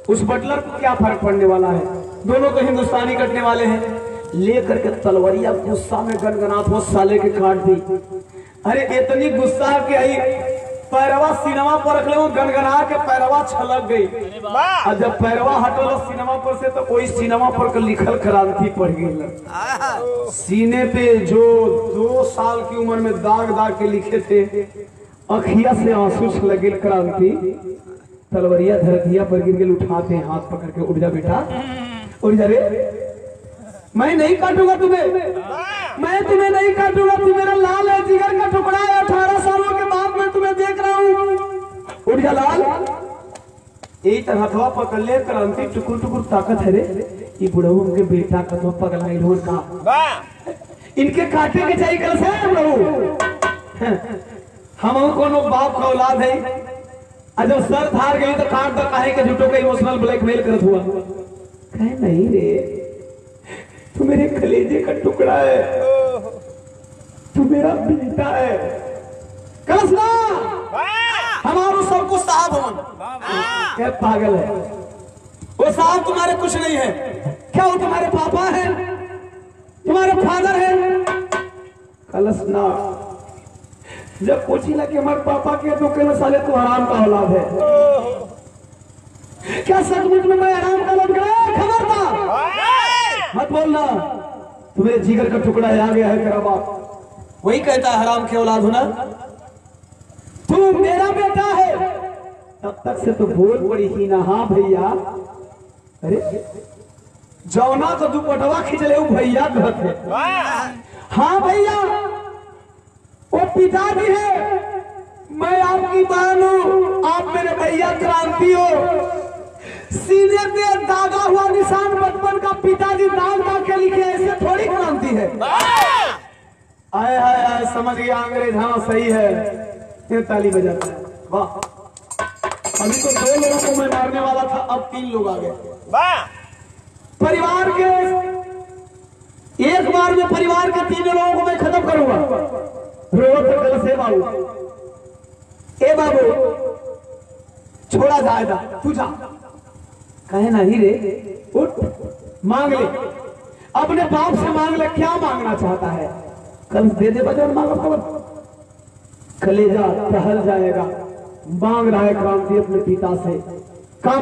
उस बटलर को क्या फर्क पड़ने वाला है, दोनों को हिंदुस्तानी कटने वाले हैं। लेकर के तलवरिया गुस्सा में गनगनात वो साले के काट दी। अरे इतनी गुस्सा कि आई पैरवा सिनेमा पर रख ले, वो गनगना के पैरवा छलक गई। और जब पैरवा हटल सिनेमा पर से तो कोई सिनेमा पर लिखल क्रांति पड़ गई। सीने पे जो 2 साल की उम्र में दाग दाग के लिखे थे, अखिया से आंसू छलक गई क्रांति। तलवरिया धरतिया पर गिर गए, उठाते हाथ पकड़ के, उठ जा बेटा उठ जा रे, मैं नहीं काटूंगा तुम्हें, मैं तुम्हें नहीं काटूंगा, तू मेरा लाल है, जिगर का टुकड़ा है, 18 सालों के बाद मैं तुम्हें देख रहा हूँ, उठ जा लाल। यही तरह हथवा पकड़ ले क्रांति, टुकुर टुकुर ताकत है रे, ये बुढ़ऊ उनके बेटा का तो पगला इन्होंने कहा इनके काटे के चाहिए कल से बुढ़ऊ। हम कोनो बाप का औलाद है, जब सर धार गई तो काट दो, काहे के झूठों का इमोशनल ब्लैकमेल करत हुआ। कहे नहीं रे, तू मेरे कलेजे का टुकड़ा है, तू मेरा बेटा है। कसना हमारो सब कुछ साहब हो, क्या पागल है वो साहब, तुम्हारे कुछ नहीं है क्या, वो तुम्हारे पापा है, तुम्हारे फादर है। कलसना जब पूछी ना कि हमारे पापा के, तो कहना साले तू हराम का औलाद है। क्या सचमुच में मैं हराम का औलाद? खबरदार मत बोलना, तुम्हें जिगर का टुकड़ा आ गया है तेरा बाप, वही कहता है हराम के औलाद होना। तू मेरा बेटा है तब तक से तो बोल पड़ी ही ना। हाँ भैया, अरे जौना तो दुपटवा खींच ले भैया कहते। हाँ भैया, वो पिताजी है, मैं आपकी बहन हूं, आप मेरे भैया क्रांति हो। सीने पे दागा हुआ निशान बचपन का पिताजी दाग दाग के लिखे, ऐसे थोड़ी क्रांति है। आए आए आए, समझ गया अंग्रेज, हाँ सही है। ताली बजाता है, वाह। अभी तो 2 लोगों को मैं मारने वाला था, अब 3 लोग आ गए। परिवार के एक बार में परिवार के 3 लोगों को मैं खत्म करूंगा। रोड से बाबू, ए बाबू छोड़ा जाएगा, तू जा। कहे नहीं रे, उठ मांग ले, अपने बाप से मांग ले, क्या मांगना चाहता है, कल दे दे बजाय मांगो खबर। कलेजा टहल जाएगा, मांग रहा है क्रांति अपने पिता से, काम